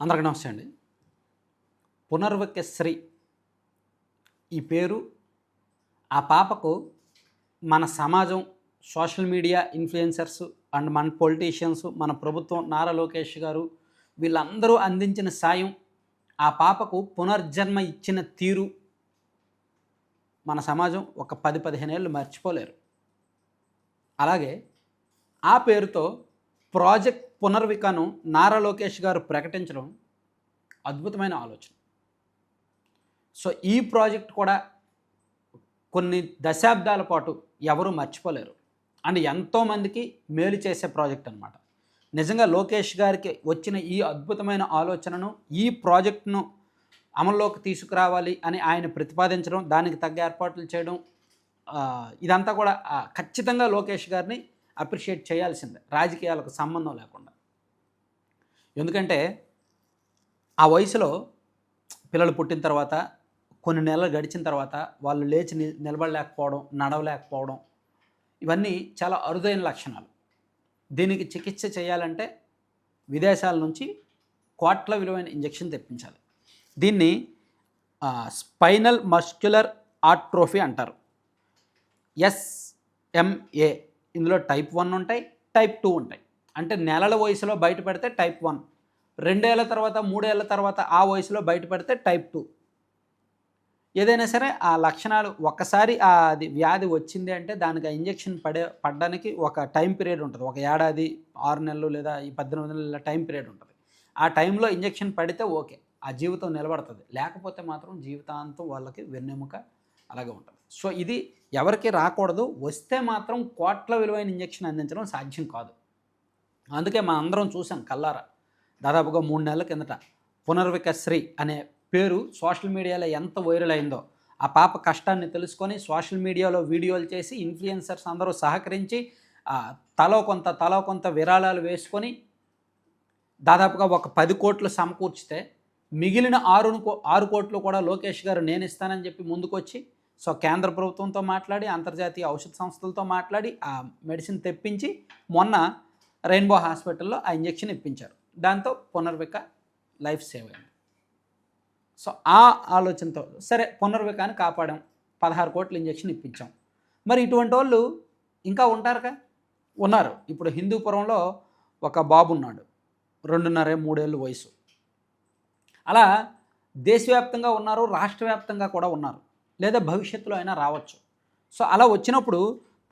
అందరికీ నమస్తే అండి. పునర్వక్యశ్రీ ఈ పేరు ఆ పాపకు మన సమాజం, సోషల్ మీడియా ఇన్‌ఫ్లుయెన్సర్స్ అండ్ మన పొలిటీషియన్స్, మన ప్రభుత్వం, నారా లోకేష్ గారు వీళ్ళందరూ అందించిన సాయం, ఆ పాపకు పునర్జన్మ ఇచ్చిన తీరు మన సమాజం ఒక 10, 15 ఏళ్ళు మర్చిపోలేరు. అలాగే ఆ పేరుతో ప్రాజెక్ట్ పునర్వికను నారా లోకేష్ గారు ప్రకటించడం అద్భుతమైన ఆలోచన. సో ఈ ప్రాజెక్ట్ కూడా కొన్ని దశాబ్దాల పాటు ఎవరూ మర్చిపోలేరు అండ్ ఎంతోమందికి మేలు చేసే ప్రాజెక్ట్ అనమాట. నిజంగా లోకేష్ గారికి వచ్చిన ఈ అద్భుతమైన ఆలోచనను, ఈ ప్రాజెక్టును అమల్లోకి తీసుకురావాలి అని ఆయన ప్రతిపాదించడం, దానికి తగ్గ ఏర్పాట్లు చేయడం, ఇదంతా కూడా ఖచ్చితంగా లోకేష్ గారిని అప్రిషియేట్ చేయాల్సిందే, రాజకీయాలకు సంబంధం లేకుండా. ఎందుకంటే ఆ వయసులో పిల్లలు పుట్టిన తర్వాత కొన్ని నెలలు గడిచిన తర్వాత వాళ్ళు లేచి నిలబడలేకపోవడం, నడవలేకపోవడం, ఇవన్నీ చాలా అరుదైన లక్షణాలు. దీనికి చికిత్స చేయాలంటే విదేశాల నుంచి కోట్ల విలువైన ఇంజెక్షన్ తెప్పించాలి. దీన్ని స్పైనల్ మస్క్యులర్ ఆట్రోఫీ అంటారు, SMA. ఇందులో టైప్ 1 ఉంటాయి, టైప్ 2 ఉంటాయి. అంటే నెలల వయసులో బయటపడితే టైప్ 1, 2 ఏళ్ల తర్వాత, 3 ఏళ్ల తర్వాత ఆ వయసులో బయటపడితే టైప్ 2. ఏదైనా సరే ఆ లక్షణాలు ఒక్కసారి అది వ్యాధి వచ్చింది అంటే దానికి ఆ ఇంజెక్షన్ పడడానికి ఒక టైం పీరియడ్ ఉంటుంది. ఒక ఏడాది, 6 నెలలు లేదా ఈ 18 నెలల టైం పీరియడ్ ఉంటుంది. ఆ టైంలో ఇంజెక్షన్ పడితే ఓకే, ఆ జీవితం నిలబడుతుంది. లేకపోతే మాత్రం జీవితాంతం వాళ్ళకి వెన్నెముక అలాగే ఉంటుంది. సో ఇది ఎవరికి రాకూడదు. వస్తే మాత్రం కోట్ల విలువైన ఇంజెక్షన్ అందించడం సాధ్యం కాదు. అందుకే మనం అందరం చూసాం కల్లారా. దాదాపుగా 3 నెలల కిందట పునర్వికశ్రీ అనే పేరు సోషల్ మీడియాలో ఎంత వైరల్ అయిందో. ఆ పాప కష్టాన్ని తెలుసుకొని సోషల్ మీడియాలో వీడియోలు చేసి ఇన్ఫ్లుయెన్సర్స్ అందరూ సహకరించి తలో కొంత విరాళాలు వేసుకొని దాదాపుగా ఒక 10 కోట్లు సమకూర్చితే మిగిలిన 6 కోట్లు కూడా లోకేష్ గారు నేను ఇస్తానని చెప్పి ముందుకొచ్చి సో కేంద్ర ప్రభుత్వంతో మాట్లాడి, అంతర్జాతీయ ఔషధ సంస్థలతో మాట్లాడి ఆ మెడిసిన్ తెప్పించి మొన్న రెయిన్బో హాస్పిటల్లో ఆ ఇంజెక్షన్ ఇప్పించారు. దాంతో పునర్విక లైఫ్ సేవ్ అయింది. సో ఆ ఆలోచనతో సరే పునర్వికాన్ని కాపాడాం, 16 కోట్ల ఇంజెక్షన్ ఇప్పించాం. మరి ఇటువంటి వాళ్ళు ఇంకా ఉంటారుగా, ఉన్నారు. ఇప్పుడు హిందూపురంలో ఒక బాబు ఉన్నాడు, 2.5, 3 ఏళ్ళు వయసు. అలా దేశవ్యాప్తంగా ఉన్నారు, రాష్ట్ర వ్యాప్తంగా కూడా ఉన్నారు, లేదా భవిష్యత్తులో అయినా రావచ్చు. సో అలా వచ్చినప్పుడు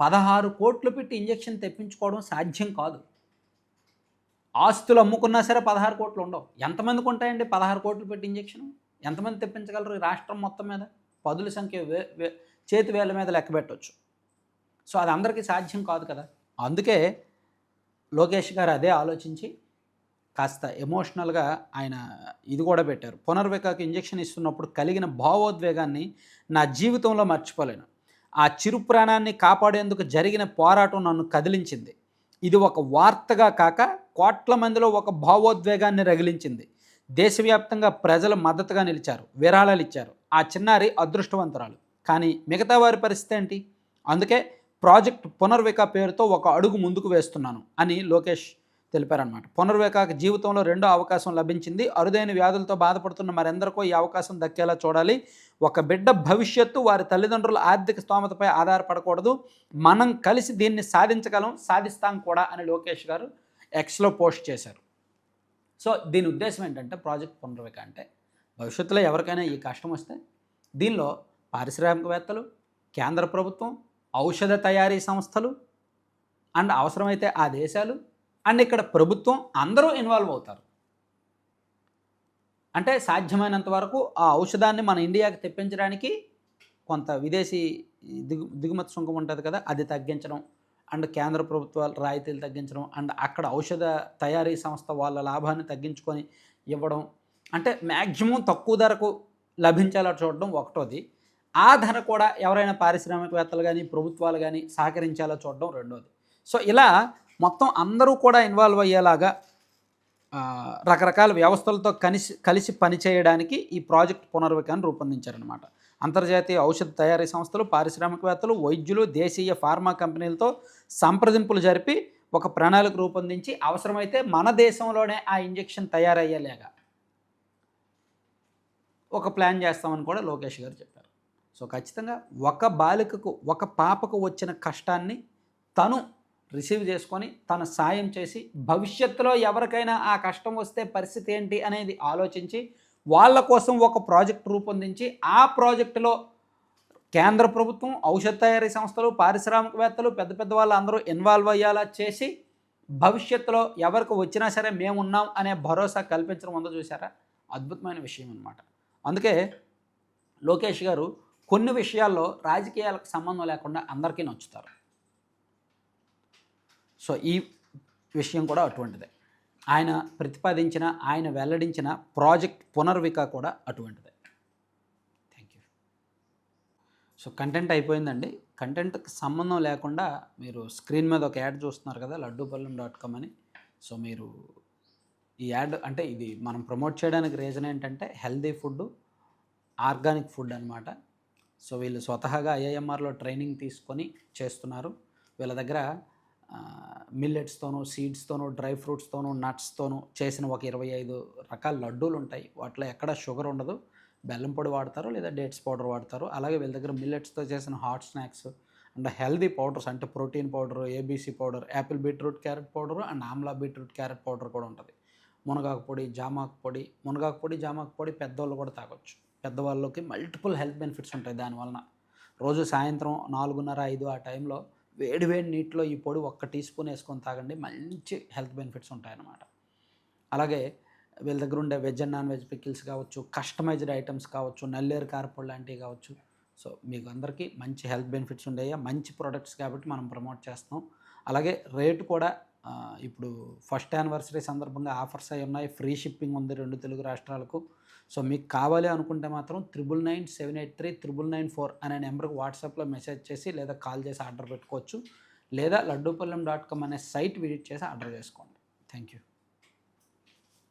16 కోట్లు పెట్టి ఇంజెక్షన్ తెప్పించుకోవడం సాధ్యం కాదు. ఆస్తులు అమ్ముకున్నా సరే 16 కోట్లు ఉండవు. ఎంతమందికి ఉంటాయండి 16 కోట్లు పెట్టి ఇంజెక్షన్? ఎంతమంది తెప్పించగలరు ఈ రాష్ట్రం మొత్తం మీద? పదుల సంఖ్య చేతి వేళ్ళ మీద లెక్క పెట్టవచ్చు. సో అది అందరికీ సాధ్యం కాదు కదా. అందుకే లోకేష్ గారు అదే ఆలోచించి కాస్త ఎమోషనల్గా ఆయన ఇది కూడా పెట్టారు. పునర్వికకు ఇంజెక్షన్ ఇస్తున్నప్పుడు కలిగిన భావోద్వేగాన్ని నా జీవితంలో మర్చిపోలేను. ఆ చిరు ప్రాణాన్ని కాపాడేందుకు జరిగిన పోరాటం నన్ను కదిలించింది. ఇది ఒక వార్తగా కాక కోట్ల మందిలో ఒక భావోద్వేగాన్ని రగిలించింది. దేశవ్యాప్తంగా ప్రజలు మద్దతుగా నిలిచారు, విరాళాలు ఇచ్చారు. ఆ చిన్నారి అదృష్టవంతురాలు. కానీ మిగతా వారి పరిస్థితి ఏంటి? అందుకే ప్రాజెక్ట్ పునర్విక పేరుతో ఒక అడుగు ముందుకు వేస్తున్నాను అని లోకేష్ తెలిపారనమాట. పునర్వికకు జీవితంలో 2వ అవకాశం లభించింది. అరుదైన వ్యాధులతో బాధపడుతున్న మరెందరికో ఈ అవకాశం దక్కేలా చూడాలి. ఒక బిడ్డ భవిష్యత్తు వారి తల్లిదండ్రుల ఆర్థిక స్తోమతపై ఆధారపడకూడదు. మనం కలిసి దీన్ని సాధించగలం, సాధిస్తాం కూడా అని లోకేష్ గారు ఎక్స్లో పోస్ట్ చేశారు. సో దీని ఉద్దేశం ఏంటంటే ప్రాజెక్ట్ పునర్విక అంటే భవిష్యత్తులో ఎవరికైనా ఈ కష్టం వస్తే దీనిలో పారిశ్రామికవేత్తలు, కేంద్ర ప్రభుత్వం, ఔషధ తయారీ సంస్థలు అండ్ అవసరమైతే ఆ దేశాలు అండ్ ఇక్కడ ప్రభుత్వం అందరూ ఇన్వాల్వ్ అవుతారు. అంటే సాధ్యమైనంత వరకు ఆ ఔషధాన్ని మన ఇండియాకి తెప్పించడానికి కొంత విదేశీ దిగుమతి సుంకం ఉంటుంది కదా, అది తగ్గించడం అండ్ కేంద్ర ప్రభుత్వాలు రాయితీలు తగ్గించడం అండ్ అక్కడ ఔషధ తయారీ సంస్థ వాళ్ళ లాభాన్ని తగ్గించుకొని ఇవ్వడం, అంటే మ్యాక్సిమం తక్కువ ధరకు లభించేలా చూడడం ఒకటోది. ఆ ధర కూడా ఎవరైనా పారిశ్రామికవేత్తలు కానీ ప్రభుత్వాలు కానీ సహకరించేలా చూడడం రెండోది. సో ఇలా మొత్తం అందరూ కూడా ఇన్వాల్వ్ అయ్యేలాగా రకరకాల వ్యవస్థలతో కలిసి పనిచేయడానికి ఈ ప్రాజెక్ట్ పునర్వికాన్ని రూపొందించారనమాట. అంతర్జాతీయ ఔషధ తయారీ సంస్థలు, పారిశ్రామికవేత్తలు, వైద్యులు, దేశీయ ఫార్మా కంపెనీలతో సంప్రదింపులు జరిపి ఒక ప్రణాళిక రూపొందించి అవసరమైతే మన దేశంలోనే ఆ ఇంజెక్షన్ తయారయ్యేలాగా ఒక ప్లాన్ చేస్తామని కూడా లోకేష్ గారు చెప్పారు. సో ఖచ్చితంగా ఒక బాలికకు, ఒక పాపకు వచ్చిన కష్టాన్ని తను రిసీవ్ చేసుకొని, తన సాయం చేసి, భవిష్యత్తులో ఎవరికైనా ఆ కష్టం వస్తే పరిస్థితి ఏంటి అనేది ఆలోచించి, వాళ్ళ కోసం ఒక ప్రాజెక్ట్ రూపొందించి, ఆ ప్రాజెక్టులో కేంద్ర ప్రభుత్వం, ఔషధ తయారీ సంస్థలు, పారిశ్రామికవేత్తలు, పెద్ద పెద్ద వాళ్ళు అందరూ ఇన్వాల్వ్ అయ్యేలా చేసి, భవిష్యత్తులో ఎవరికి వచ్చినా సరే మేమున్నాం అనే భరోసా కల్పించడం ఉందో చూసారా, అద్భుతమైన విషయం అన్నమాట. అందుకే లోకేష్ గారు కొన్ని విషయాల్లో రాజకీయాలకు సంబంధం లేకుండా అందరికీ నచ్చుతారు. సో ఈ విషయం కూడా అటువంటిదే. ఆయన ప్రతిపాదించిన, ఆయన వెల్లడించిన ప్రాజెక్ట్ పునర్విక కూడా అటువంటిదే. Thank you. సో కంటెంట్ అయిపోయిందండి. కంటెంట్కి సంబంధం లేకుండా మీరు స్క్రీన్ మీద ఒక యాడ్ చూస్తున్నారు కదా, laddupallam.com అని. సో మీరు ఈ యాడ్ అంటే ఇది మనం ప్రమోట్ చేయడానికి రీజన్ ఏంటంటే హెల్దీ ఫుడ్, ఆర్గానిక్ ఫుడ్ అనమాట. సో వీళ్ళు స్వతహాగా ఐఐఎంఆర్లో ట్రైనింగ్ తీసుకొని చేస్తున్నారు. వీళ్ళ దగ్గర మిల్లెట్స్తోనూ, సీడ్స్తోనూ, డ్రై ఫ్రూట్స్తోనూ, నట్స్తోనూ చేసిన ఒక 25 రకాల లడ్డూలు ఉంటాయి. వాటిలో ఎక్కడ షుగర్ ఉండదు. బెల్లం పొడి వాడతారు లేదా డేట్స్ పౌడర్ వాడతారు. అలాగే వీళ్ళ దగ్గర మిల్లెట్స్తో చేసిన hot snacks and healthy powders అంటే protein powder, ABC powder, apple beetroot carrot powder and amla beetroot carrot powder కూడా ఉంటుంది. మునగాకు పొడి, జామాకు పొడి. మునగాకు పొడి, జామాకు పొడి పెద్దవాళ్ళు కూడా తాగొచ్చు. పెద్దవాళ్ళకి మల్టిపుల్ హెల్త్ బెనిఫిట్స్ ఉంటాయి దానివలన. రోజు సాయంత్రం 4:30, 5 ఆ టైంలో వేడి వేడి నీటిలో ఈ పొడి 1 టీ స్పూన్ వేసుకొని తాగండి, మంచి హెల్త్ బెనిఫిట్స్ ఉంటాయన్నమాట. అలాగే వీళ్ళ దగ్గర ఉండే veg and non veg pickles కావచ్చు, కస్టమైజ్డ్ ఐటమ్స్ కావచ్చు, నల్లేరు కారపొడి లాంటివి కావచ్చు. సో మీకు అందరికీ మంచి హెల్త్ బెనిఫిట్స్ ఉంటాయి, మంచి ప్రొడక్ట్స్ కాబట్టి మనం ప్రమోట్ చేస్తాం. అలాగే రేటు కూడా ఇప్పుడు ఫస్ట్ యానివర్సరీ సందర్భంగా ఆఫర్స్ అవి ఉన్నాయి. ఫ్రీ షిప్పింగ్ ఉంది 2 తెలుగు రాష్ట్రాలకు. సో మీకు కావాలి అనుకుంటే మాత్రం 9997839994 అనే నెంబర్కి వాట్సాప్లో మెసేజ్ చేసి లేదా కాల్ చేసి ఆర్డర్ పెట్టుకోవచ్చు. లేదా laddupallam.com అనే సైట్ విజిట్ చేసి ఆర్డర్ చేసుకోండి. Thank you.